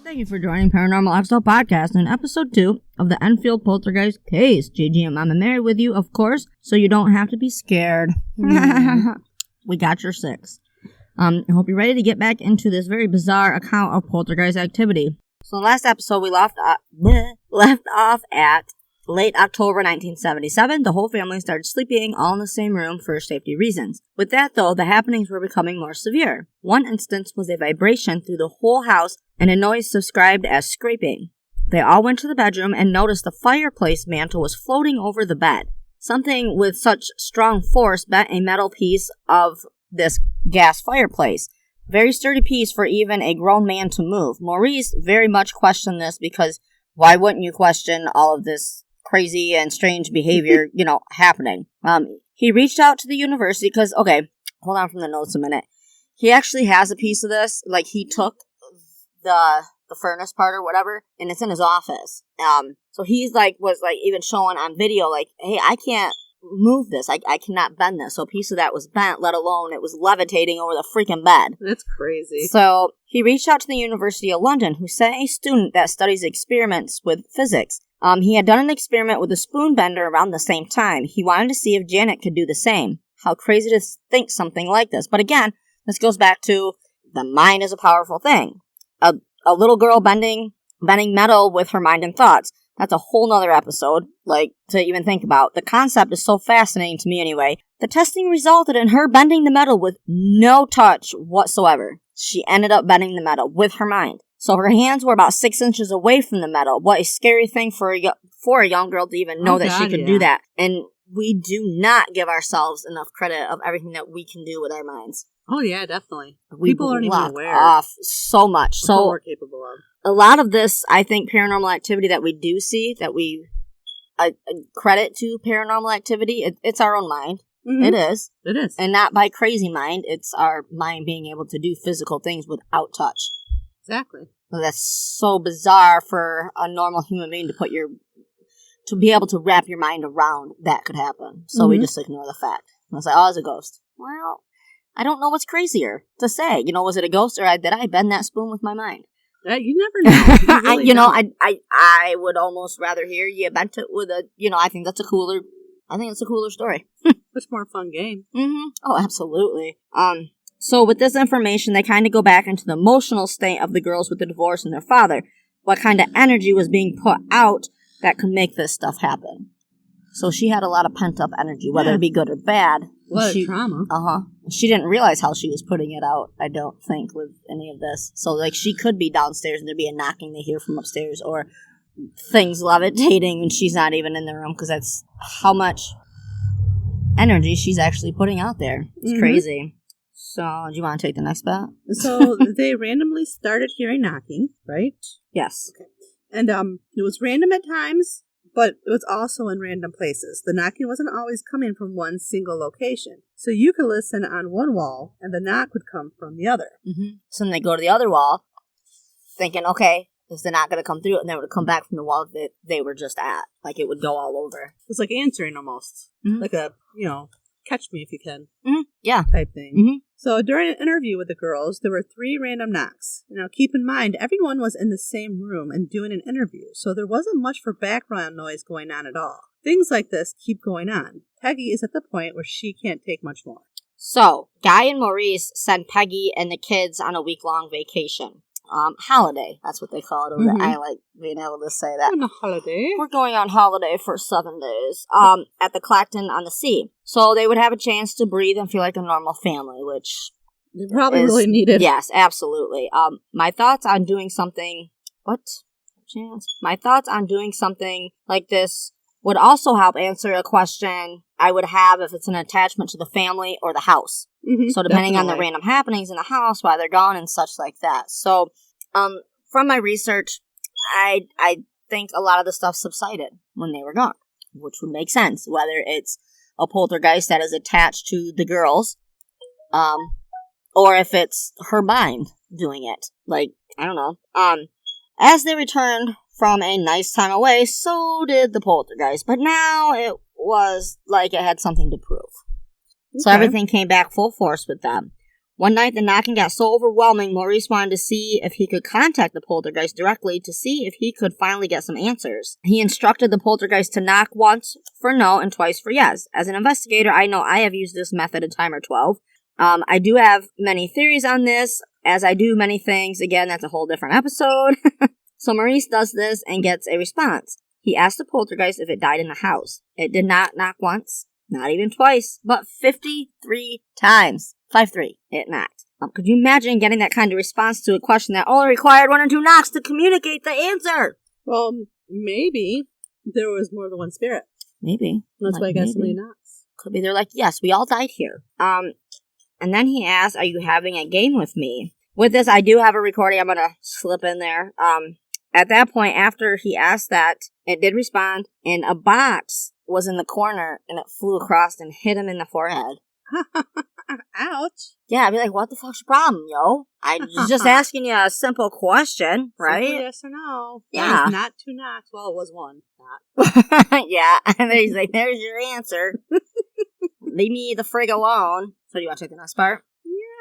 Thank you for joining paranormalxl podcast in episode 2 of the Enfield poltergeist case. JG and Mama Mary with you, of course, so you don't have to be scared. We got your 6. I hope you're ready to get back into this very bizarre account of poltergeist activity. So in the last episode, we left off at late October 1977. The whole family started sleeping all in the same room for safety reasons. With that, though, the happenings were becoming more severe. One instance was a vibration through the whole house and a noise described as scraping. They all went to the bedroom and noticed the fireplace mantle was floating over the bed. Something with such strong force bent a metal piece of this gas fireplace. Very sturdy piece for even a grown man to move. Maurice very much questioned this because why wouldn't you question all of this crazy and strange behavior, happening? He reached out to the university because, okay, hold on from the notes a minute. He actually has a piece of this, like he took the furnace part or whatever, and it's in his office. So he's was even showing on video, hey, I can't move this. I cannot bend this. So a piece of that was bent, let alone it was levitating over the freaking bed. That's crazy. So he reached out to the University of London, who sent a student that studies experiments with physics. He had done an experiment with a spoon bender around the same time. He wanted to see if Janet could do the same. How crazy to think something like this. But again, this goes back to the mind is a powerful thing. A little girl bending metal with her mind and thoughts. That's a whole nother episode, to even think about. The concept is so fascinating to me anyway. The testing resulted in her bending the metal with no touch whatsoever. She ended up bending the metal with her mind. So her hands were about 6 inches away from the metal. What a scary thing for a young girl to even know that she could do that. And we do not give ourselves enough credit of everything that we can do with our minds. Oh yeah, definitely. People aren't even aware off so much. So what we're capable of. A lot of this, I think, paranormal activity that we do see, that we credit to paranormal activity, it's our own mind. Mm-hmm. It is. It is. And not by crazy mind. It's our mind being able to do physical things without touch. Exactly. So that's so bizarre for a normal human being to be able to wrap your mind around that could happen. So we just ignore the fact. And it's like, oh, it's a ghost. Well, I don't know what's crazier to say. Was it a ghost or did I bend that spoon with my mind? You never know. You really I would almost rather hear you bent it with I think it's a cooler story. Much more fun game. Mm-hmm. Oh, absolutely. So with this information, they kind of go back into the emotional state of the girls with the divorce and their father. What kind of energy was being put out that could make this stuff happen? So she had a lot of pent-up energy, whether it be good or bad. A lot of trauma. She didn't realize how she was putting it out, I don't think, with any of this. So, she could be downstairs and there'd be a knocking they hear from upstairs, or things levitating and she's not even in the room, because that's how much energy she's actually putting out there. It's crazy. So, do you want to take the next bet? So, they randomly started hearing knocking, right? Yes. Okay. And it was random at times, but it was also in random places. The knocking wasn't always coming from one single location. So you could listen on one wall, and the knock would come from the other. Mm-hmm. So then they go to the other wall, thinking, okay, is the knock going to come through? And then it would come back from the wall that they were just at. Like, it would go all over. It was like answering almost. Mm-hmm. Like a, catch me if you can. Mm-hmm. Yeah. Type thing. Mm-hmm. So during an interview with the girls, there were 3 random knocks. Now keep in mind, everyone was in the same room and doing an interview, so there wasn't much for background noise going on at all. Things like this keep going on. Peggy is at the point where she can't take much more. So, Guy and Maurice sent Peggy and the kids on a week-long vacation. Holiday, that's what they call it over there. I like being able to say that. On a holiday. We're going on holiday for 7 days at the Clacton-on-the-Sea. So they would have a chance to breathe and feel like a normal family, which they probably really needed. Yes, absolutely. My thoughts on doing something... What? Chance? My thoughts on doing something like this would also help answer a question I would have if it's an attachment to the family or the house. Mm-hmm, so depending on the random happenings in the house while they're gone and such like that. So from my research, I think a lot of the stuff subsided when they were gone, which would make sense. Whether it's a poltergeist that is attached to the girls, or if it's her mind doing it. I don't know. As they returned from a nice time away, so did the poltergeist. But now it was like it had something to prove. Okay. So everything came back full force with them. One night, the knocking got so overwhelming, Maurice wanted to see if he could contact the poltergeist directly to see if he could finally get some answers. He instructed the poltergeist to knock once for no and twice for yes. As an investigator, I know I have used this method a time or 12. I do have many theories on this, as I do many things. Again, that's a whole different episode. So Maurice does this and gets a response. He asked the poltergeist if it died in the house. It did not knock once, not even twice, but 53 times. 5-3. It knocked. Could you imagine getting that kind of response to a question that only required 1 or 2 knocks to communicate the answer? Well, maybe there was more than one spirit. Maybe. That's why I got so many knocks. Could be. They're like, yes, we all died here. And then he asked, are you having a game with me? With this, I do have a recording I'm going to slip in there. At that point, after he asked that, it did respond, and a box was in the corner, and it flew across and hit him in the forehead. Ouch. Yeah, I'd be like, what the fuck's your problem, yo? I was just asking you a simple question, right? Simple yes or no. Yeah. Not 2 knocks. Well, it was 1. Not. Yeah, and then he's like, there's your answer. Leave me the frig alone. So do you want to take the next part?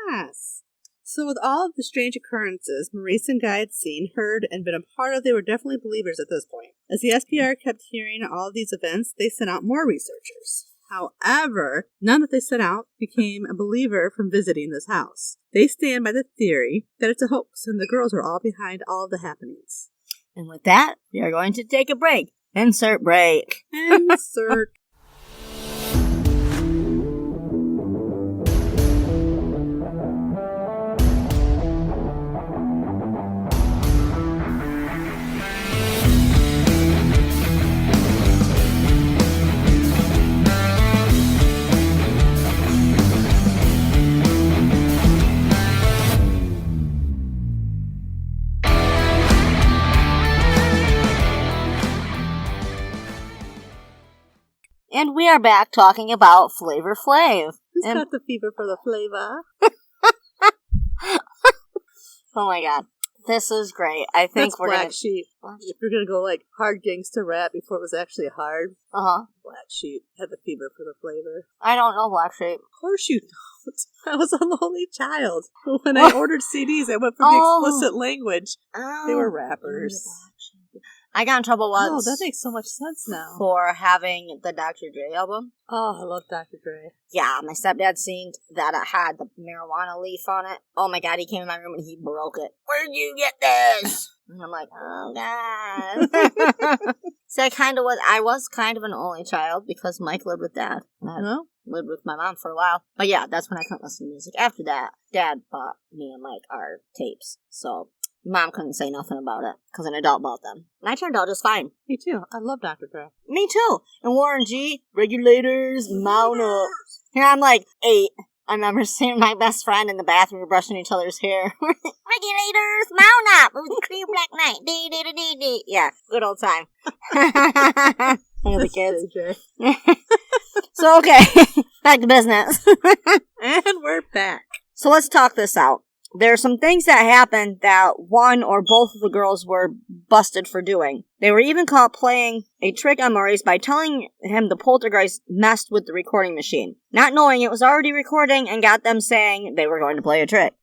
Yes. So with all of the strange occurrences Maurice and Guy had seen, heard, and been a part of, they were definitely believers at this point. As the SPR kept hearing all of these events, they sent out more researchers. However, none that they sent out became a believer from visiting this house. They stand by the theory that it's a hoax and the girls are all behind all of the happenings. And with that, we are going to take a break. Insert break. Insert. And we are back talking about Flavor Flav. Who's got the fever for the flavor? Oh my god. This is great. I think That's we're Black gonna... Sheep. If you're gonna go like hard gangster rap before it was actually hard. Black Sheep had the fever for the flavor. I don't know Black Sheep. Of course you don't. I was a lonely child. When I ordered CDs, I went for the explicit language. They were rappers. I got in trouble once. Oh, that makes so much sense now. For having the Dr. Dre album. Oh, I love Dr. Dre. Yeah, my stepdad seen that it had the marijuana leaf on it. Oh my god, he came in my room and he broke it. Where'd you get this? And I'm like, oh god. So I was kind of an only child because Mike lived with dad. And I lived with my mom for a while. But yeah, that's when I couldn't listen to music. After that, dad bought me and Mike our tapes. So Mom couldn't say nothing about it because an adult bought them. And I turned out just fine. Me too. I love Dr. Dre. Me too. And Warren G, regulators, mount up. Here I'm like 8. I remember seeing my best friend in the bathroom brushing each other's hair. Regulators, mount up. It was a clear black night. Dee, dee, dee, dee, dee. Yeah, good old time. Look at the kids. So, okay, back to business. And we're back. So let's talk this out. There are some things that happened that one or both of the girls were busted for doing. They were even caught playing a trick on Maurice by telling him the poltergeist messed with the recording machine, not knowing it was already recording, and got them saying they were going to play a trick.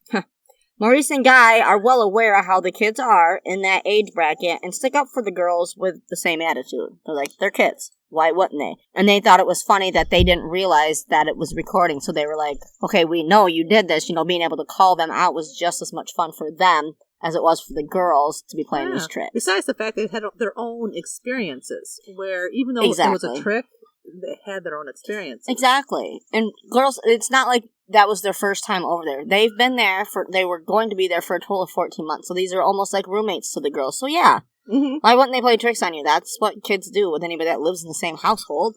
Maurice and Guy are well aware of how the kids are in that age bracket and stick up for the girls with the same attitude. They're like, they're kids. Why wouldn't they? And they thought it was funny that they didn't realize that it was recording, so they were like, okay, we know you did this. Being able to call them out was just as much fun for them as it was for the girls to be playing these tricks. Besides the fact they had their own experiences, where even though it was a trick, they had their own experiences. Exactly. And girls, it's not like that was their first time over there. They've been there they were going to be there for a total of 14 months, so these are almost like roommates to the girls. So yeah. Mm-hmm. Why wouldn't they play tricks on you? That's what kids do with anybody that lives in the same household.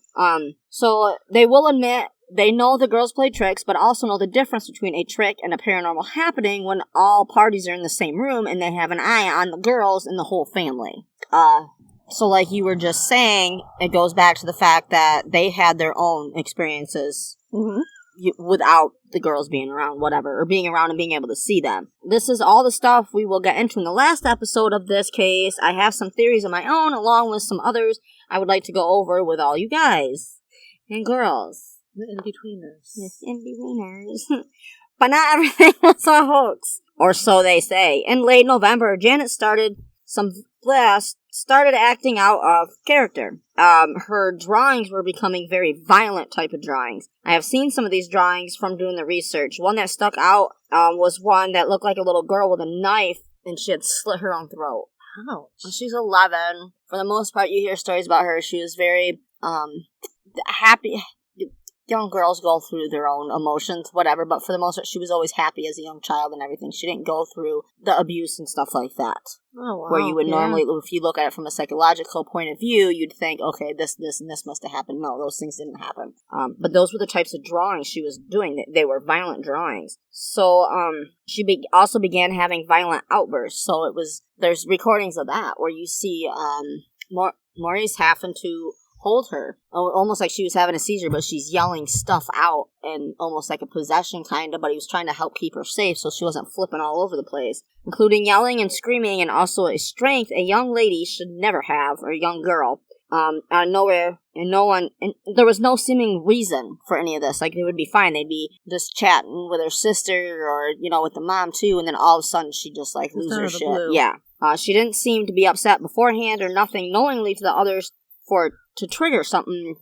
So they will admit they know the girls play tricks, but also know the difference between a trick and a paranormal happening when all parties are in the same room and they have an eye on the girls and the whole family. So like you were just saying, it goes back to the fact that they had their own experiences. Mm-hmm. Without the girls being around, whatever, or being around and being able to see them. This is all the stuff we will get into in the last episode of this case. I have some theories of my own, along with some others I would like to go over with all you guys and girls. The in-betweeners. Yes, in-betweeners. But not everything was a hoax. Or so they say. In late November, Janet started acting out of character. Her drawings were becoming very violent type of drawings. I have seen some of these drawings from doing the research. One that stuck out was one that looked like a little girl with a knife, and she had slit her own throat. Ouch. She's 11. For the most part, you hear stories about her. She was very happy. Young girls go through their own emotions, whatever, but for the most part, she was always happy as a young child and everything. She didn't go through the abuse and stuff like that. Oh, wow. Where you would normally, if you look at it from a psychological point of view, you'd think, okay, this, and this must have happened. No, those things didn't happen. But those were the types of drawings she was doing. They were violent drawings. So, she also began having violent outbursts. So there's recordings of that where you see, Maurice having to hold her, almost like she was having a seizure, but she's yelling stuff out and almost like a possession kind of, but he was trying to help keep her safe so she wasn't flipping all over the place, including yelling and screaming, and also a strength a young lady should never have, or a young girl, out of nowhere, and there was no seeming reason for any of this. Like, it would be fine, they'd be just chatting with her sister, or, with the mom too, and then all of a sudden she'd just like lose her shit. Blue. Yeah. She didn't seem to be upset beforehand or nothing, knowingly to the others to trigger something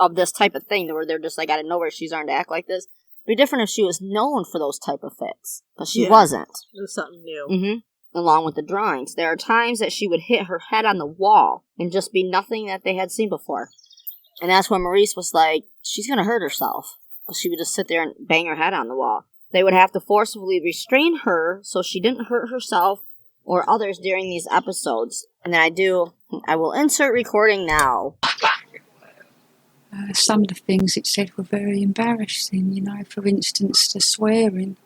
of this type of thing, where they're just like, out of nowhere she's starting to act like this. It'd be different if she was known for those type of fits, but she wasn't. It was something new. Mm-hmm. Along with the drawings, there are times that she would hit her head on the wall and just be nothing that they had seen before. And that's when Maurice was like, she's gonna hurt herself. But she would just sit there and bang her head on the wall. They would have to forcibly restrain her so she didn't hurt herself or others during these episodes. And then I will insert recording now. Some of the things it said were very embarrassing, for instance, the swearing.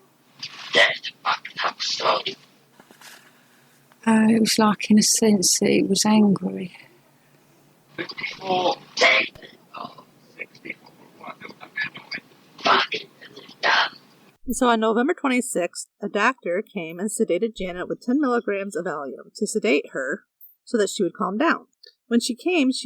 It was like, in a sense, that it was angry. So on November 26th, a doctor came and sedated Janet with 10 milligrams of Valium to sedate her so that she would calm down. When she came to,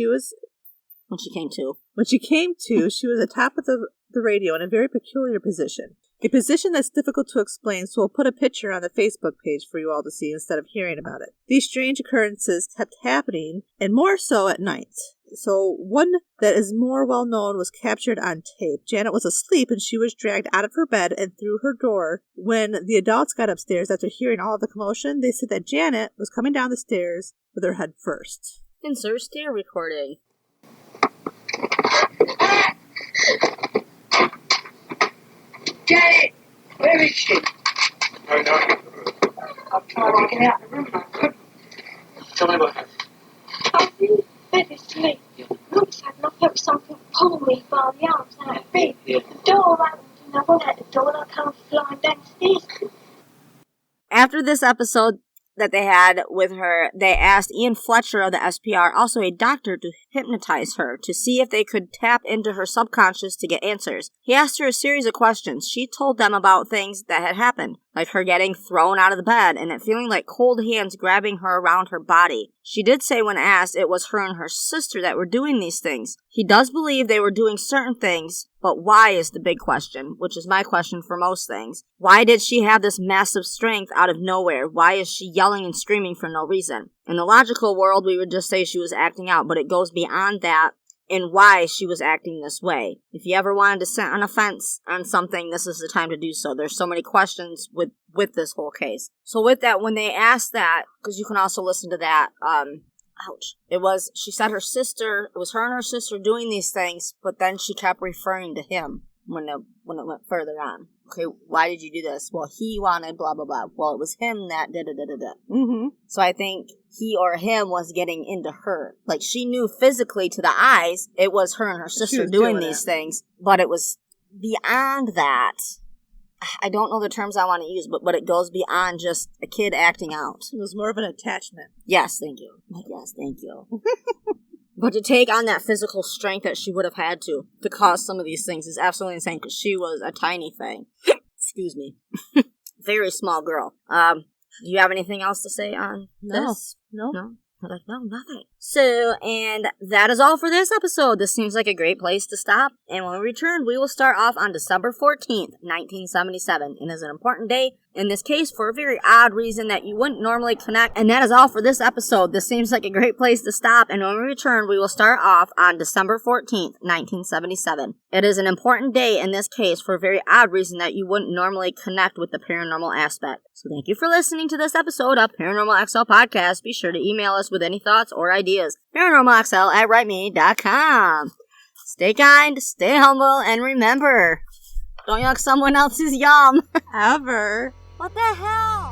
she was atop of the radio in a very peculiar position. A position that's difficult to explain, so we'll put a picture on the Facebook page for you all to see instead of hearing about it. These strange occurrences kept happening, and more so at night. So one that is more well known was captured on tape. Janet was asleep and she was dragged out of her bed and through her door. When the adults got upstairs after hearing all the commotion, they said that Janet was coming down the stairs with her head first. Insert stair recording. Janet, where is she? I know. I've tried to get out of the room and I couldn't. Tell me what happened. I was in bed asleep. Looks like I felt something pull me by the arms out of bed. Yeah. The door opened and I went out the door and I come flying downstairs. After this episode that they had with her, they asked Ian Fletcher of the SPR, also a doctor, to hypnotize her to see if they could tap into her subconscious to get answers. He asked her a series of questions. She told them about things that had happened, like her getting thrown out of the bed and it feeling like cold hands grabbing her around her body. She did say when asked it was her and her sister that were doing these things. He does believe they were doing certain things, but why is the big question, which is my question for most things. Why did she have this massive strength out of nowhere? Why is she yelling and screaming for no reason? In the logical world, we would just say she was acting out, but it goes beyond that in why she was acting this way. If you ever wanted to sit on a fence on something, this is the time to do so. There's so many questions with this whole case. So with that, when they asked that, because you can also listen to that, she said it was her and her sister doing these things, but then she kept referring to him when it went further on. Okay, why did you do this? Well, he wanted blah, blah, blah. Well, it was him that da-da-da-da-da. Mm-hmm. So I think he or him was getting into her. Like, she knew physically to the eyes it was her and her sister doing these things, but it was beyond that. I don't know the terms I want to use, but it goes beyond just a kid acting out. It was more of an attachment. Yes, thank you. Yes, thank you. But to take on that physical strength that she would have had to cause some of these things is absolutely insane, because she was a tiny thing. Excuse me. Very small girl. Do you have anything else to say on this? No. We're like, no, nothing. So, and that is all for this episode. This seems like a great place to stop. And when we return, we will start off on December 14th, 1977. And it's an important day, in this case, for a very odd reason that you wouldn't normally connect. And that is all for this episode. This seems like a great place to stop. And when we return, we will start off on December 14th, 1977. It is an important day, in this case, for a very odd reason that you wouldn't normally connect with the paranormal aspect. So thank you for listening to this episode of ParanormalXL Podcast. Be sure to email us with any thoughts or ideas. ParanormalXL@writeme.com. Stay kind, stay humble, and remember, don't yuck someone else's yum. Ever. What the hell?